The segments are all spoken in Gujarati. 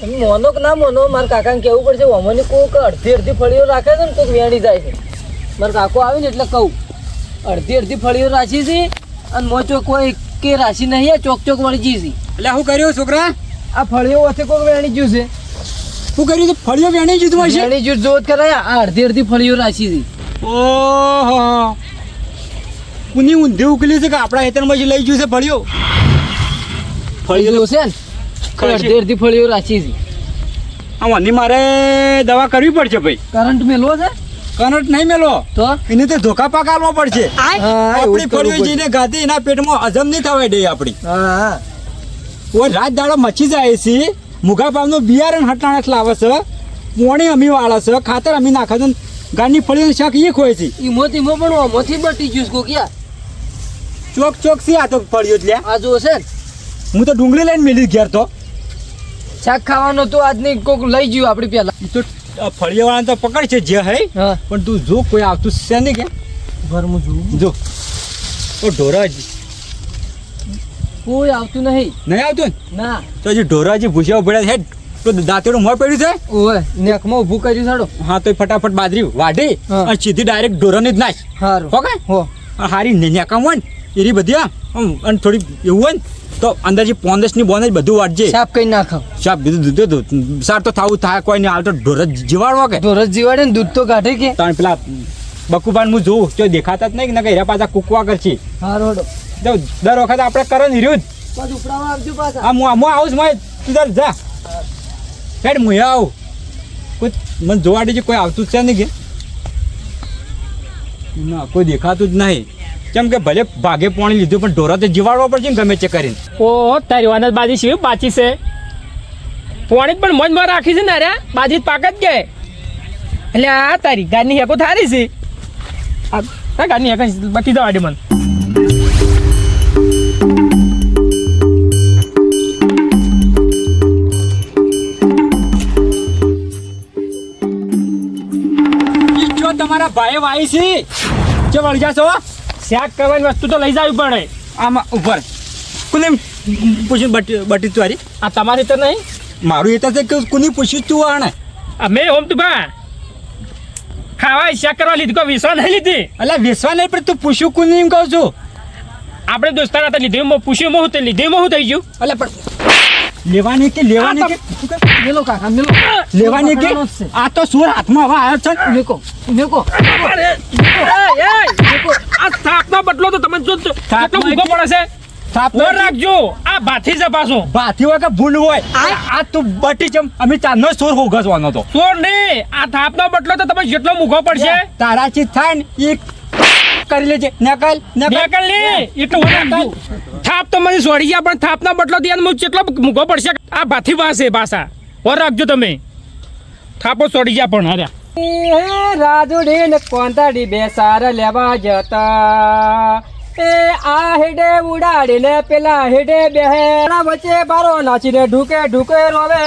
મોનો કે ના મોનો મારા કાકાને કહેવું પડશે ઓમોની કોઈક અડધી ફળીઓ રાખે છે ને કોઈક વેણી જાય છે. મારા કાકો આવે ને એટલે કહું અડધી ફળીઓ રાખી છે અને મોચો કોઈ કે રાશિ નહીં ચોક વળી જઈ છે. એટલે શું કર્યું છોકરા? આ ફળીઓ વચ્ચે કોઈક વેણી જ્યું છે. શું કર્યું છે? ફળીઓ વેણી જૂથમાં છે? વેણી જૂથ જોત કરાય આ અડધી ફળીઓ રાખી છે. ઓહો કુની ઊંધી ઉકલી છે કે આપણા હેતરમાં જે લઈ ગયું છે ફળીઓ? ફળીઓ છે ને અડધી ફળીઓ રાખી છે. આની મારે દવા કરવી પડશે ભાઈ. કરંટ મેલવો છે? કરંટ નહીં મેલો તો એને તો ધોકા પાકાલવો પડશે. આપણી ફળીઓ પડશે. જેને ગાતી એના પેટમાં હજમ નહીં થવાય દે આપણી. હા ઓય રાત દાડો મચી જાય છે. મુઘા પામનું બિયારણ હટાણસ લાવે છે, પોણી અમી વાળે છે, ખાતર અમી નાખે છે, ગાડની ફળીઓનું શાક એ ખોય છે. ઈમોથી પણ ઓમોથી બટી જ્યુસ કોકિયા ચોક છે આ તો ફળીઓ જ લ્યા. આ જો છે ને હું તો ડુંગળી લઈને મેલી ઘેર તો. શાક ખાવાનો તો આજની કોક લઈ ગયું આપડી પેલા. ઈ તો ફળીઓ વાળાને તો પકડ છે જે હે. હા પણ તું જો કોઈ આવતું છે નહીં કે ઘરમાં જોઉં જો ઓ ઢોરાજી કોઈ આવતું નહીં. નહીં આવતું ને ના તો હજી ઢોરાજી ભૂસ્યા પડ્યા છે તો દાંતેડું મોં પડ્યું છે. ઓય નેકમાં ઊભું કર્યું સાડો. હા તો ફટાફટ બાજરી વાઢી હા. અને સીધી ડાયરેક્ટ ઢોરાની જ નાખ. સારું હો કે હો હારી નેકામ હોય ને એરી બધી અને થોડી એવું હોય ને તો અંદર જે પોંદસની બોનસ બધું વાટજે. સાપ કઈ નાખાવ. સાપ દીધું સાર તો થાવું થાય કોઈ નહીં હાલ તો ઢોર જ જીવાડવો કે ઢોરસ જીવાડે ને દૂધ તો કાઢે કે. તાણ પેલા બકુબાન હું જોઉં તો દેખાતા જ નહીં કે હેરા પાછા કૂકવા કરશે. હારું હડો દર વખત આપણે કરો ને રહ્યું પાછું ઉપડાવવા આવજો પાછા. હા હું આવું છું તું તાર જા હેડ હું આવું કોઈ મને જોવા દેજે કોઈ આવતું જ છે નહીં કે ના કોઈ દેખાતું જ નહીં. કેમ કે ભલે ભાગે પાણી લીધું પણ ઢોરા તો જીવાડવા પડશે ને ગમે તે કરીને. ઓહો તારી વાનસ બાજી છે બાચી છે પોણી પણ મોજમાં રાખી છે ને અરે બાજી પાક જ કે એટલે આ તારી ગારની હેકો થારી છે આ ગારની હેકો બટી દવા દે મને. જો તમારા ભાઈ વાઈ છે જે વળી જાશો શાક કરવાની વસ્તુ તો લઈ જવી પડે. આમાં ઉપર કોને પૂછ્યું બટી તારી આ તમારી તો નહીં મારું એ તો છે કે કોને પૂછ્યું તું આણે અમે ઓમ તું બા ખાવા શાક કરવા લીધી કોઈ વિશ્વાસ નહીં લીધી. એટલે વેસવા નહીં પણ તું પૂછ્યું કોને એમ કહું છું. આપણે દોસ્તાર હતા લીધી પૂછ્યું હું તે લીધી હું થઈ ગયું. એટલે પણ લેવાની કે મેલો કાકા મેલો. લેવાની કે આ તો સુર હાથમાં હવે આવ્યો છે ને. મેકો આ થાપનો બદલો તો તમે જો કેટલો મૂકો પડે છે. ઓર રાખજો આ ભાથી છે પાછો. ભાથી હોય કે ભૂંડ હોય આ તું બટી ચમ અમે ચારનો સોર હોગસવાનો તો સોર નહીં આ થાપનો બદલો તો તમે જેટલો મૂકો પડશે તારા ચીજ થાય ને એ કરી લેજે નકલ બેકલ નહીં એટલું રાખજો. થાપ તો મને છોડી ગયા પણ થાપનો બદલો દિયાને હું જેટલો મૂકો પડશે આ ભાથી પાસે પાછા ઓર રાખજો તમે થાપો છોડી ગયા પણ હાર્યા. રાજુડી ને કોંતાડી બે સાર લેવા જતા એ આ હેડે ઉડાડીને પેલા હેડે બેહેણા વચ્ચે બારો નાચીને ઢુકે રોવે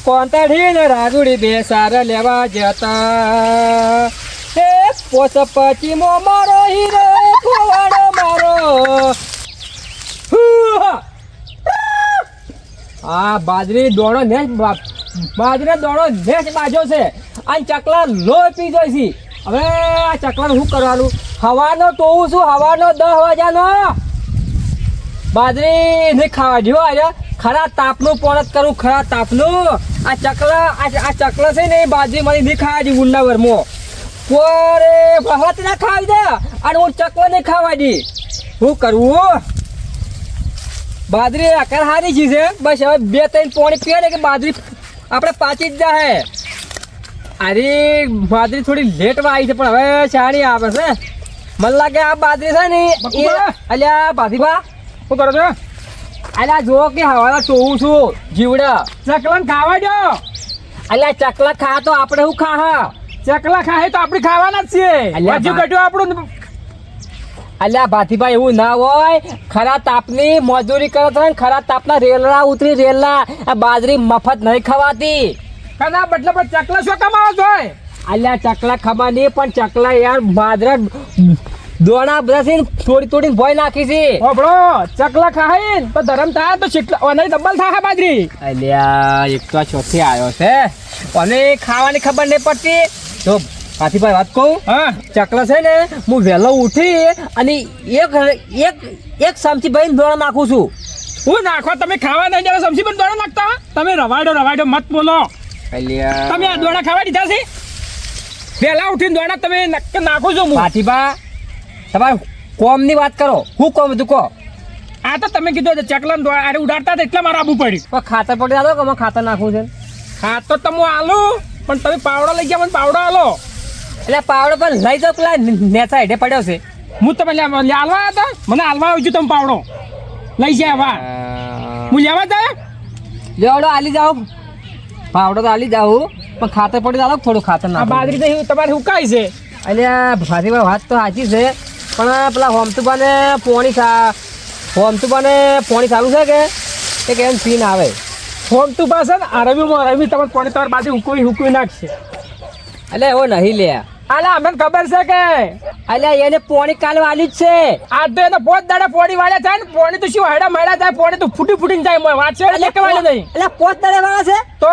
કોંતાડી ને રાજુડી બે સાર લેવા જતા એ પોસ પચીમો મારો હીરો કુવાડો મારો આ બાજરી દોડો ને બાજરી દોડો નેચ બાજો છે આ ચકલા લોહી પી જાય છે. હવે આ ચકલાને શું કરવાનું? હવાનો ટોવું છું હવાનો 10 વાગ્યાનો બાજરી નહીં ખાવા જેવો આજે ખરા તાપનું પોણત કરું ખરા તાપનું. આ ચકલા છે ને એ બાજરી મારી નહીં ખાવા દી ઉન્નાવરમાં પોરે ભાત ના ખાવી દે અને હું ચકલો નહીં ખાવા દી. શું કરવું? બાજરી આકાર હારી છે બસ હવે 2-3 પોણી પીએ ને કે બાજરી આપણે પાછી જ જાય. અરે બાજરી થોડી લેટ માં આવી છે પણ હવે શાણી આવે છે. મને લાગે આ બાજરી છે ને અલ્યા ભાતીબા શું કરો છો? અલ્યા જો કે હવાના ટોવું છું જીવડા ચકલા ખાવા દો. અલ્યા ચકલા ખા તો આપણે શું ખા ચકલા ખાય તો આપણે ખાવાના જ છીએ. અલ્યા હજુ કટ્યું આપણું અલ્યા ભાતીબા એવું ના હોય. ખરા તાપની મજૂરી કરે છે ને ખરા તાપના રેલડા ઉતરી રેલડા આ બાજરી મફત નહીં ખવાતી. કના બદલે પણ ચકલા શું કમાવો છો? અલ્યા ચકલા ખબર નહીં પણ ચકલા યાર બાજરા દોણા બધા છે ને તોડીને ભોય નાખી છે. ઓબળો ચકલા ખાય ને તો ધરમ થાય તો ચીટલા ઓને ડબલ થાય બાજરી. અલ્યા એક તો આ ચોથી આવ્યો છે અને ખાવાની ખબર નહીં પડતી. તો પાથીભાઈ વાત કહું, હા ચકલા છે ને હું વહેલો ઉઠી અને એક ચમચી ભાઈ દોણા નાખું છું. હું નાખો તમે ખાવા નહીં જરા સમસી પણ દોડા નાખતા તમે રવાડો મત બોલો. અલ્યા તમે આ દોડા ખાવા દીધા છે વહેલા ઉઠીને દોડા તમે નાખો છો હું. પાથીભા તમારે કોમની વાત કરો. હું કોમ હતું કહો. આ તો તમે કીધું ચકલા અરે ઉડાડતા હતા એટલે મારે આવવું પડ્યું. પણ ખાતર પડી આલો કે અમારે ખાતર નાખવું છે. હા તો તમે આલો પણ તમે પાવડો લઈ ગયા મને પાવડો આલો. એટલે પાવડો પણ લઈ જાઓ પેલા નેચા હેઠે પડ્યો છે. હું તમે હાલવા હતા મને હાલવા આવ્યું છું તમે પાવડો લઈ જાય વા હું લેવા જાય લેવડો આલી જાઓ પાવડો તો આલી જાઉં પણ ખાતર પડી આલો થોડું ખાતર આ નાખો. બાજરી તો તમારે હુકાય છે. અલ્યા ભાતીભાઈ વાત તો સાચી છે પણ પેલા હોમતુબાને પોણી ચાલુ છે કે કેમ પીને આવે. ફોન તું પાસે ને અરબી તમારે પાણી તમારી બાજુ હુકવી નાખશે. એટલે એવો નહીં લે. અલા અમને ખબર છે કે અલ્યા એને પોણી કાલે વાલી જ છે. આ તો એને પોત દાડા પોણી વાળ્યા થાય ને પોણી તો શું હેડા મળ્યા થાય પોણી તો ફૂટીને જાય મોય વાત છે એટલે કહેવાનું નહીં. એટલે પોત દડે વાળા છે તો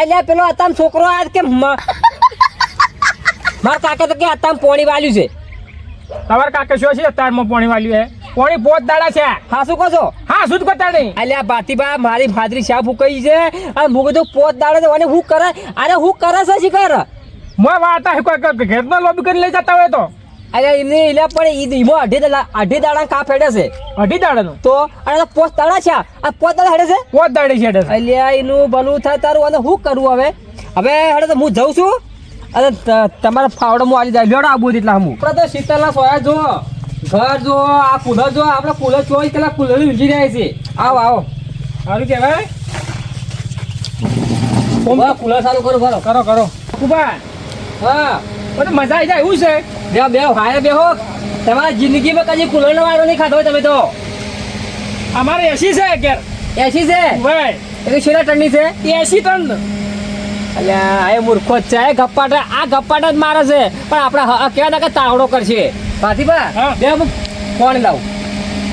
અલ્યા પેલો અતામ છોકરો આજ કે મારા કાકા તો કે અતામ પોણી વાલ્યું છે. તમારા કાકા શું છે તારમાં પોણી વાળ્યું હે પોણી પોત દાડા છે. હા શું કહો છો? હા શું કરતા નહીં અલ્યા ભાતીબા મારી ભાદરી શા ફૂકાઈ છે અને હું કીધું પોત દાડે તો અને હું કરે અરે હું કરે છે શીખર મોય વાતા કોઈ ઘેરનો લોબી કરી લઈ જતા હોય તો અલ્યા એમને એટલે પણ ઈમો અઢી દાડા કા ફેડે છે. અઢી દાડાનું તો અને પોત દાડા છે આ પોત દાડા હેડે છે. પોત દાડી છે અલ્યા એનું ભલું થાય તારું અને હું કરવું હવે હેડે તો હું જઉં છું અને તમારા ફાવડો હું આલી જાય લેડો આબુ એટલા હું આપણે તો શીતળના સોયા જો ઘર જો આ કુલર જો આપણે કુલર 24 કલાક કુલર વીજી રહ્યા છે. આવો સારું કહેવાય કુલર ચાલુ કરો કરો કુબા હા બધું મજા આવી જાય એવું છે. બે હારે બેહો તમારા જિંદગીમાં કદી કુલરનો વાળો નહીં ખાધો હોય તમે તો. અમારે એસી છે કે 80 છે ભાઈ એટલે છેલ્લા ટનની છે 80 ટન. અલ્યા એ મૂર્ખો જ છે આ ગપ્પાટા જ મારે છે પણ આપણે કેવા ના કે તાવડો કરશે. પાથીબા હા. બે કોણ લાવું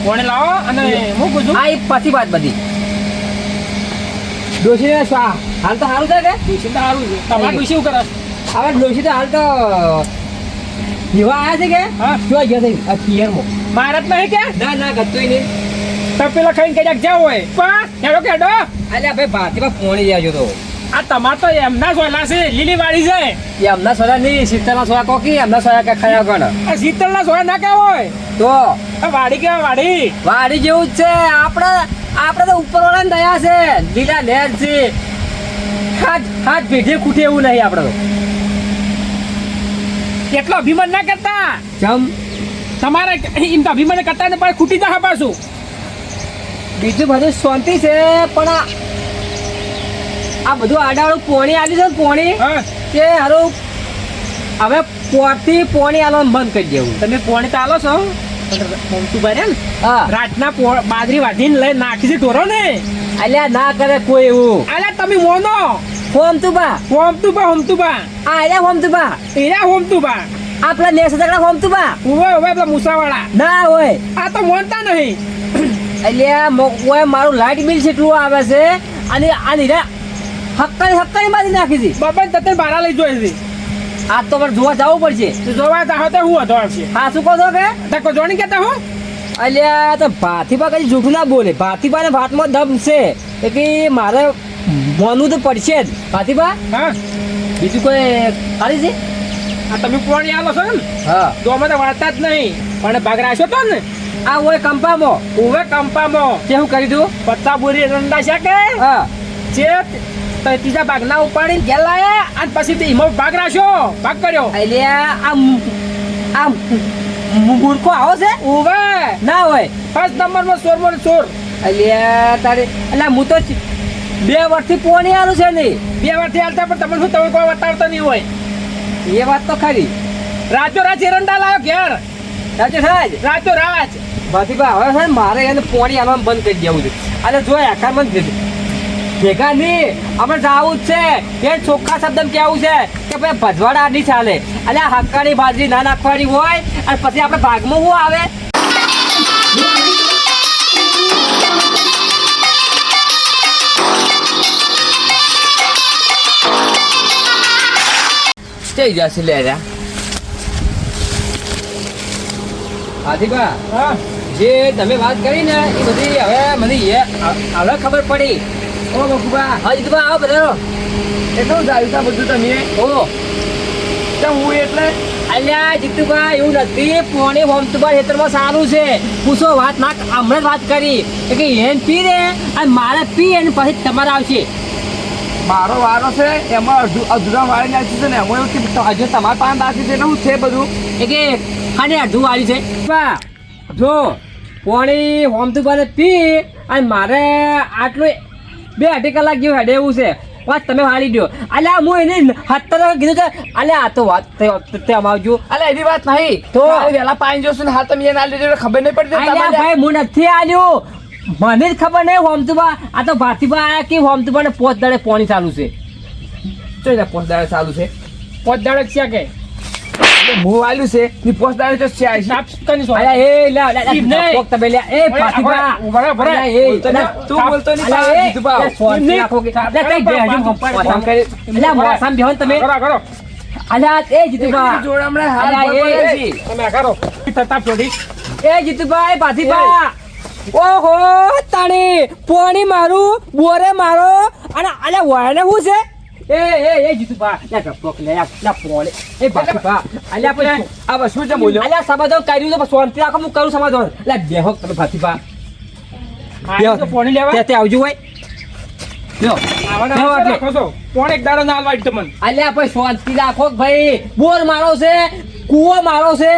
કોણે લાવો અને હું પૂછું આ પાછી વાત બધી ડોશી હાલ તો સારું છે કે ડુસી તો સારું છે તમારે ડુસી શું કરે હવે ડોશી તો હાલ તો એવા આવ્યા છે કે હા. જોઈ ગયા છે આ પિયરમાં. મારે જ નહીં કે ના ગતું નહીં. તો પેલા ખાઈને કદાચ જ્યાં હોય પણ હેડો કેડો અલ્યા ભાઈ ભાતીબા પોણી જાજો તો આ તમાર તો એમના સોયલા છે લીલી વાળી છે એ એમના સોયા નહીં શીતળના સોયા કોકી એમના સોયા કે ખયા ગણ આ શીતળના સોયા ના કે હોય તો આ વાડી કેવા વાડી વાડી જેવું જ છે. આપણે તો ઉપરવાળાની દયા છે લીલા લહેર છે હાથ ભેઢે ખૂટે એવું નહીં આપણે તો. કેટલો અભિમાન ના કરતા જમ તમારે એમ તો અભિમાન કરતા ને પાછું ખૂટી જા પાછું બીજું બધું શાંતિ છે પણ આ બધું આડાવાળું પોણી આલી છે ને પોણી હા કે હારું હવે પોરથી પોણી આલવાનું બંધ કરી દેવું. તમે પોણી ચાલો છો તું ભરે ને હા રાતના બાજરી વાઢીને લઈ નાખી છે ઢોરો ને અલ્યા ના કરે કોઈ એવું. અલ્યા તમે મોનો હોમતુબા હોમતુબા આ અલ્યા હોમતુબા એરા હોમતુબા આપણા નેસ તકડા હોમતુબા ઉવે પેલા મૂસાવાળા ના હોય આ તો મોનતા નહીં અલ્યા ઓય મારું લાઇટ બિલ કેટલું આવે છે અને આ નીરા હક્કાની માંથી નાખી છે. બાબા તતે બારા લઈ જોઈ છે આ તો મારે જોવા જવું પડશે. તું જોવા ચાહો તો હું હતો આવશે હા શું કહો છો કે તકો જોણી કેતા હું અલ્યા તો ભાતીબા કદી જૂઠું ના બોલે. ભાતીબાને ભાતમાં દમ છે એટલે મારે મોનવું તો પડશે જ. ભાતીબા હા બીજું કોઈ ખાલી છે? આ તમે પોણી આલો છો ને હા તો અમે તો વાળતા જ નહીં પણ ભાગ રાખ્યો તો ને આ હોય કંપામાં ઉવે કંપામાં કેવું કરી દઉં? પત્તા બોરી રંડા છે કે હા જે ત્રીજા ભાગના ઉપાડીને ગેલાયા અને પછી તે હિમો ભાગ રાખ્યો ભાગ કર્યો અલ્યા આ મૂર્ખો આવો છે ઉવે ના હોય. ફર્સ્ટ નંબરમાં ચોરમાં ચોર અલ્યા તારે અલ્યા હું તો 2 વર્ષથી પોણી આલું છે નહીં. 2 વર્ષથી હાલતા પણ તમે શું તમે કોઈ બતાવતો નહીં હોય એ વાત તો ખરી. રાતો રાત એરંડા લાવ્યો ઘેર સાચું સાહેબ રાતો રાત ભાતીબા હવે છે ને મારે એને પોણી આલવાનું બંધ કરી દેવું છે. અને જો આખા બંધ કરી ભેગા નહીં, આપણે જાવું જ છે. એ ચોખ્ખા શબ્દમાં કેવું છે કે ભાઈ ભજવાડા નહીં ચાલે. અને આ હક્કાની બાજરી ના નાખવાની હોય અને પછી આપણે ભાગમાં શું આવે? જઈ જશે લે રા. હાથીબા, હા જે તમે વાત કરી ને એ બધી હવે મને હવે ખબર પડી. ઓ બકુબા, હા જીતુભા, આવો બધારો. એટલું જાયું તા બધું તમે ઓ તો હું એટલે અલ્યા જીતુભા, એવું નથી. પોણી હોમતુભા ખેતરમાં સારું છે. પૂછો વાત ના, હમણાં જ વાત કરી કે એન પી રે અને મારે પી અને પછી તમારે આવશે. મારો વારો છે એમાં અધૂરા વાળી નાખી છે ને એમાં એવું કે હજુ તમારા પાસે બાકી છે એટલે હું છે બધું. એ કે ખાને અડધું વાળી છે. બા, જો પોણી હોમતુભાને પી અને મારે આટલું 2-2.5 કલાક જેવું હેડે એવું છે. વાત તમે વાળી દો. અલ્યા હું એને 70 કીધું છે. અલ્યા આ તો વાત તે આવજો. અલે એની વાત નહીં તો? વહેલા પાણી જોશે ને હા તમે એને આ લીધે ખબર નહીં પડતી અલ્યા તમારે. ભાઈ, હું નથી આલ્યું. મને જ ખબર નહીં હોમતુભા. આ તો ભાતીભા આયા કે હોમતુભાને 5 દાડે પોણી ચાલુ છે. ચોઈ જા પોસ્ટ દાડે ચાલુ છે. 5 દાડે છે કે એટલે હું વાલ્યું છે ની પોસ્ટ દાડે તો છે આઈ. સાફ કની સો અલ્યા એ લે પોક તમે લે. એ ભાતીભા, ઉભા અલ્યા, એ બોલતો નહીં. તું બોલતો નહીં. અલ્યા, એ, જીતુભા. અલ્યા, શાંતિ રાખો કે. અલ્યા, કઈ બે હજુ મોસામ કરી. અલ્યા, મોસામ બેહો ને તમે. કરો અલ્યા, એ જીતુભા, એકની જોડે હમણાં હાથ અલ્યા, બળબળ એ, છે. તમે કરો તતા ફોડી એ જીતુભા, એ ભાતીભા. ઓહો તાણી, પોણી મારું, બોરે મારો અને અલ્યા વાયને શું છે? એ જીતુભા, લે ટપક લે, લે પોણી. એ ભાતીભા, અલ્યા પછી આ બસ શું છે બોલ્યો અલ્યા સમાધાન કર્યું તો શાંતિ રાખો, હું કરું સમાધાન. લે બેહો તમે ભાતીભા. આ તો પોણી લેવા તે આવજો હોય. લ્યો. બેહો એટલે. રાખો છો પોણ એક દાડો ના હાલવાય તમને અલ્યા ભાઈ શાંતિ રાખો ભાઈ. બોર મારો છે, કૂવો મારો છે.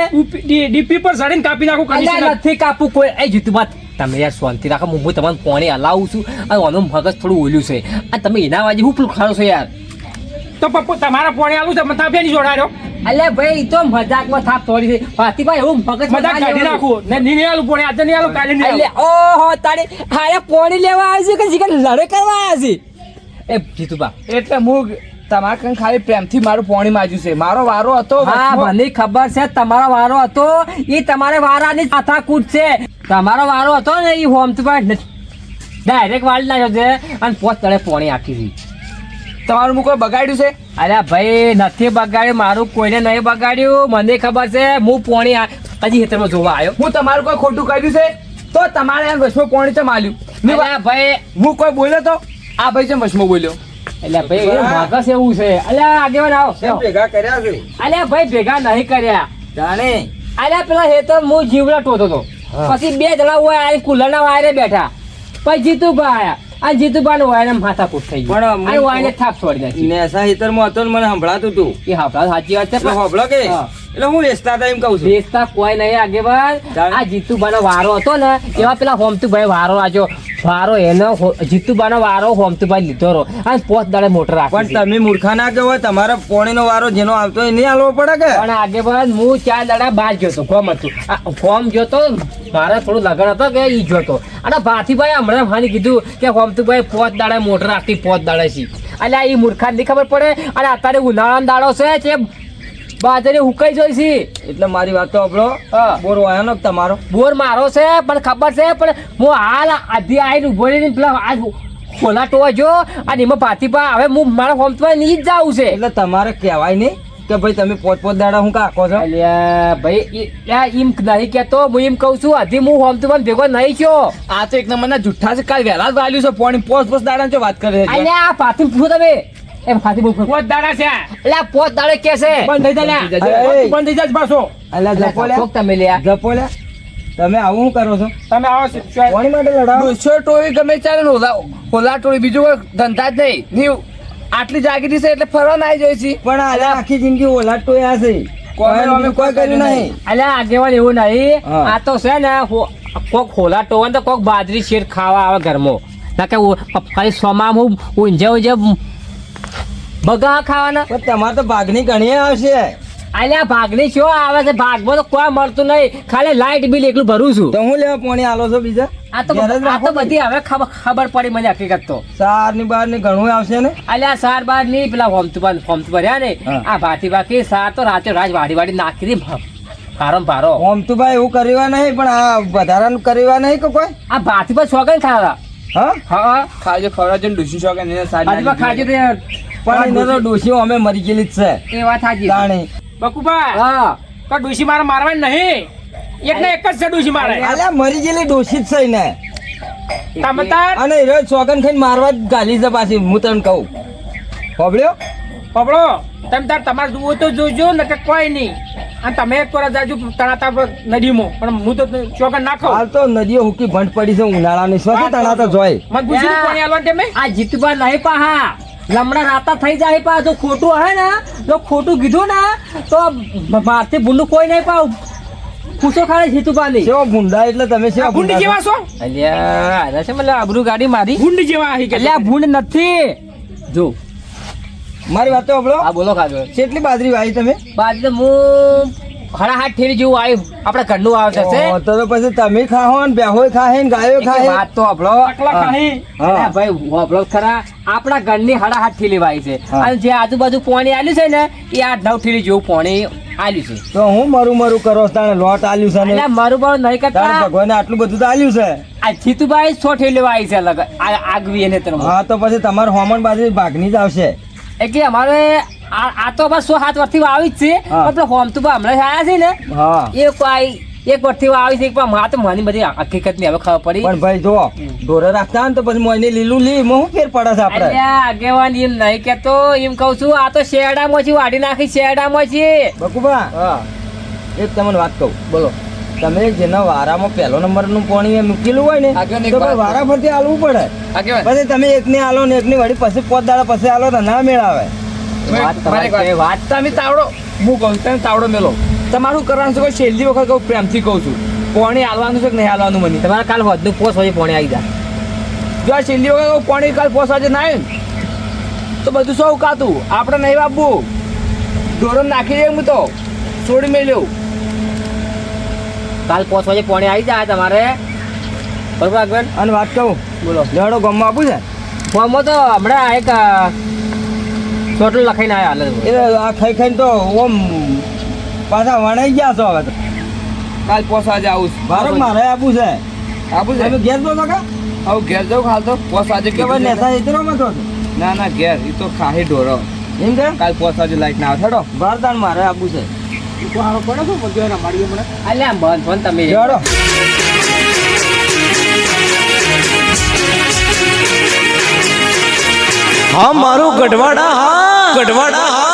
ડીપી પર ચડીને કાપી નાખું અલ્યા કમિશન નથી કાપવું કોઈ. એ જીતુભા, તમે યાર શાંતિ રાખો. હું તમને પાણી હલાવું છું અને આનું મગજ થોડું ઓલ્યું છે. અને તમે એના વાજે હું પેલું ખાડો છો યાર? તો પપ્પુ તમારા પોણી આલું છે મને તાપે નહીં જોડાડ્યો અલ્યા ભાઈ, ઈ તો મજાકમાં થાપ થોડી છે. ભાતીભાઈ એવું મગજ મજાક કાઢી નાખું ને નહીં આલું પોણી આજે નહીં આલું કાલે નહીં આલું ઓહો તારી હારે પોણી લેવા આવે છે કે જીગર લડે કરવા આવે છે? એ જીતુભા, એટલે હું તમારા કન ખાલી પ્રેમથી મારું પાણી માંગ્યું છે. મારો વારો હતો હા મને ખબર છે તમારો વારો હતો. એ તમારે વારાની માથાકૂટ છે. તમારો વારો હતો ને એ હોમતુભાઈ ડાયરેક્ટ વાળી નાખ્યો છે અને 5 તળે પોણી આખી છે. તમારું હું કોઈ બગાડ્યું છે? અલ્યા ભાઈ, નથી બગાડ્યું. મારું કોઈને નહીં બગાડ્યું. મને ખબર છે. હું પોણી હજી ખેતરમાં જોવા આવ્યો. હું તમારું કોઈ ખોટું કર્યું છે તો તમારે એમ વસમાં પાણી ચમ આલ્યું? અલ્યા ભાઈ, હું કોઈ બોલ્યો તો આ ભાઈ ચમ વસમાં બોલ્યો? એટલે ભાઈ એ મગજ એવું છે. અલ્યા આગેવાન આવો. ભેગા કર્યા છે અલ્યા ભાઈ ભેગા નહીં કર્યા. જાણે અલ્યા પેલા હેતર હું જીવડા ટોતો હતો. પછી 2 જણા હોય આ કુલરના વાયરે બેઠા. પછી જીતુભા આયા. આ જીતુભા નો વાયરે માથાકૂટ થઈ ગઈ. પણ આ વાયરે થાપ છોડી નાખી. નેસા હિતરમાં હતો ને મને સંભળાતું હતું. એ હાફડા સાચી વાત છે. એટલે હોભળો કે હા. એટલે હું વેચતા હતા એમ કહું છું. બેસતા કોઈ નહીં આગેવાન. આ જીતુભાનો વારો હતો ને એવા પેલા હોમતુભાઈ વારો આજો. વારો એનો જીતુભાનો વારો હોમતુભાઈ લીધો રો અને 5 દાડે મોટર રાખી. પણ તમે મૂર્ખા ના કહેવાય. તમારા પોણીનો વારો જેનો આવતો એ નહીં આલવો પડે કે? પણ આગેવાન હું 4 દાડા બહાર ગયો હતો. ફોર્મ હતું. આ ફોર્મ જોતો મારે થોડું લગન હતો કે ઈ જોતો. અને ભાતીભાઈ હમણાં મને કીધું કે હોમતુભાઈ 5 દાડે મોટર રાખી 5 દાડે છે. એટલે એ મૂર્ખા નહીં ખબર પડે. અને અત્યારે ઉનાળાનો દાડો છે બાજરી હુકાઈ જોઈ છે. એટલે મારી વાત તો આપણો હા. બોર વાયાનો જ તમારો. બોર મારો છે પણ ખબર છે. પણ હું હાલ આધી આવીને ઉભો રહીને પેલા આજ ખોલા ટોવા જો અને એમાં ભાતીભા હવે હું મારા હોમતુભાઈ નહીં જ જાઉં છે. એટલે તમારે કહેવાય નહીં કે ભાઈ તમે 5 દાડા હું કાકો છો? અલ્યા ભાઈ એમ નહીં કહેતો. હું એમ કહું છું હજી હું હોમતુભાઈ ભેગો નહીં થયો. આ તો એક નંબરના જુઠ્ઠા છે. કાલ વહેલા જ વાલ્યું છે પોણી. 5 દાડા જો વાત કરે છે. અલ્યા આ પાથી પૂછો તમે. એમ ખાતી બહુ 5 દાડા છે અલ્યા 5 દાડે કે છે બંધ થઈ જાય અરે, બંધ થઈ જાય પાછો અલ્યા જપો લ્યા. કોક તમે લ્યા. જપો લ્યા. તમે આવું શું કરો છો? તમે આવો છો પાણી માટે લડાવો? ડોસો ટોળી ગમે ચાલે ને હોલા ટોળી બીજું કોઈ ધંધા જ નહીં. આટલી જાગીરી છે એટલે ફરવા ના આવી છે. પણ આખી જિંદગી હોલા ટોળ્યા છે. અમે કોઈ કર્યું નહીં. અલ્યા આગેવાન એવું નહીં. હા. આ તો છે ને કોક ખોલા ટોવન તો કોક બાજરી શેર ખાવા આવે ઘરમાં. ના કે ખાલી સોમાં હું ઊંઝે બગા ખાવાના. પણ તમારે તો ભાગની ઘણી આવશે. અલ્યા ભાગની શું આવે છે? ભાગમાં તો કોઈ મળતું નહીં. ખાલી લાઇટ બિલ એકલું ભરું છું. તો હું લેવા પાણી આલો છો બીજા? આ તો ઘેર જ આ રાખો તો ને. બધી હવે ખબર પડી મને હકીકત તો. સાર ની બાર ની ઘણું આવશે ને. અલ્યા સાર બાર ની પેલા હોમતું ભર્યા ને હા. આ ભાતી બાકી સાર તો રાતે રાત વાડી નાખી દી ભારો ને ભારો. ઓમ તો ભાઈ એવું કરવા નહીં પણ આ વધારાનું કરવા નહીં કે કોઈ. આ ભાતી પર છોકન ખાવા. હા હા ખાજો ખવડાવજો ને ડૂસી શોકે ને ભાતી પર ખાજો તે પણ એને તો ડોશીઓ અમે મરી ગયેલી જ છે. એ વાત સાચી. જાણી. બકુભાઈ હા તો ડૂસી મારે મારવાની નહીં એક ને એક જ છે ડૂસી મારે અલ્યા મરી ગયેલી ડોશી જ છે ને. તમે તાર અને એ રોજ સોગન ખાઈને મારવા જ ગાલી છે પાછી હું તને કહું. હોભળ્યો? પકડો તમે તાર તમારે જુઓ તો જોજો ને કે કોઈ નહીં અને તમે એક વાર જાજુ તણાતા નદીમાં પણ હું તો ચોકન ના ખાઉં હાલ તો નદીઓ હુકી ભંટ પડી છે ઉનાળાની શું છે તણા તો જોય. મને પૂછી પાણી આલવાનું ટેમે આ જીતુબા નહીં પાહા લમડા રાતા થઈ જાય પા જો ખોટું હે ને જો ખોટું કીધું ને તો મારથી ભૂંડું કોઈ નહીં પાવ પૂછો ખાલી જીતુબા ની. સેવા ભૂંડા એટલે તમે સેવા ગુંડ ભૂંડા જેવા છો? છો અલ્યા આના છે મતલબ આબરૂ ગાડી મારી. ગુંડ જેવા આહી કે અલ્યા ભૂંડ નથી. જો મારી વાત તો હોભળો. આ બોલો ખાજો કેટલી બાજરી વાવી તમે? બાદ હું હડા હાથ ઠેરી જેવું આવ્યું આપણા ઘરનું આવશે છે. ઓહો, તો પછી તમે ખાહો ને બેહોય ખાહે ને ગાયો એક ખાહે. વાત તો આપણો આટલા ખાહી અલ્યા ભાઈ હોભળો ખરા આપણા ઘરની હડા હાથ ઠેલી વાવી છે હા. અને જે આજુબાજુ પાણી આલ્યું છે ને એ 8-9 ઠેલી જેવું પાણી આલ્યું છે. તો હું મરું કરો તાણે લોટ આલ્યું છે ને અલ્યા મારું બારું નહીં તારે કરતા ભગવાને આટલું બધું તો આલ્યું છે. આ જીતુભાઈ 100 ઠેલી વાવી છે અલગ આગવી એને તરફ હા તો પછી તમારે હોમણ બાજરી ભાગની જ આવશે. એટલે અમારે આ તો બસ 107 વર્ષથી વાવી જ છે હા. પણ પેલો હોમતુબા હમણાં આયા છે ને હા એ કોઈ એક વર્ષથી વાવી છે પણ મા તો મને બધી હકીકત ની હવે ખબર પડી. પણ ભાઈ જો ઢોરે રાખતા હોય ને તો પછી મોઈને લીલું લી હું શું ફેર પડે છે આપણે. અલ્યા આગેવાન એમ નહીં કેતો એમ કહું છું આ તો શેરડામાંથી વાડી નાખી શેરડામાંથી. બકુબા હા એક તમને વાત કહું. બોલો. તમે જેના વારામાં પહેલો નંબરનું પાણી મૂકેલું હોય ને આગળ એક તો વાત. ભાઈ વારા ફરતી આલવું પડે. પછી તમે એકને આલો ને એકની વળી પછી 5 દાડા પછી આલો તો ના મેળાવે. વાત તમારી મારી છે, વાત તમે તાવડો હું કહું તમે તાવડો મેલો તમારું કરવાનું છે કોઈ છેલ્લી વખત કહું પ્રેમથી કહું છું પાણી હાલવાનું છે કે નહીં હાલવાનું મને તમારે કાલ હોદનું પોસ હોય પાણી આવી જાય. જો આ છેલ્લી વખત કહું પાણી કાલ પોસાજે ના આવ્યું ને, તો બધું સૌ કાતું આપણે નહીં બાપવું ઢોરો નાખી દે હું તો છોડી મેલ્યો કાલ પોસ હોય પાણી આવી જાય તમારે બરોબર આગળ અને વાત કહું બોલો. લેવડો ગમમાં આપું છે ફોર્મમાં તો હમણાં એક ચોટલું લખાઈને આવ્યા હાલ એટલે આ ખાઈ ખાઈને તો ઓમ પાછા વણાઈ ગયા છો હવે તો. કાલ પોસાજે આવું બારો મારે આપું છે. આપું તમે ઘેર તો કાકા હવે ઘેર જાઉં ખાલ તો પોસાજે કે ભાઈ નેસા ઇતરોમાં તો ના ના ઘેર એ તો ખાહી ઢોરો એમ કે કાલ પોસાજે લાઈટ ના આવે હેડો બારદાન મારે આપું છે. અલ્યા બંધ ફોન તમે લેવડો હા મારું ગઢવાડા હા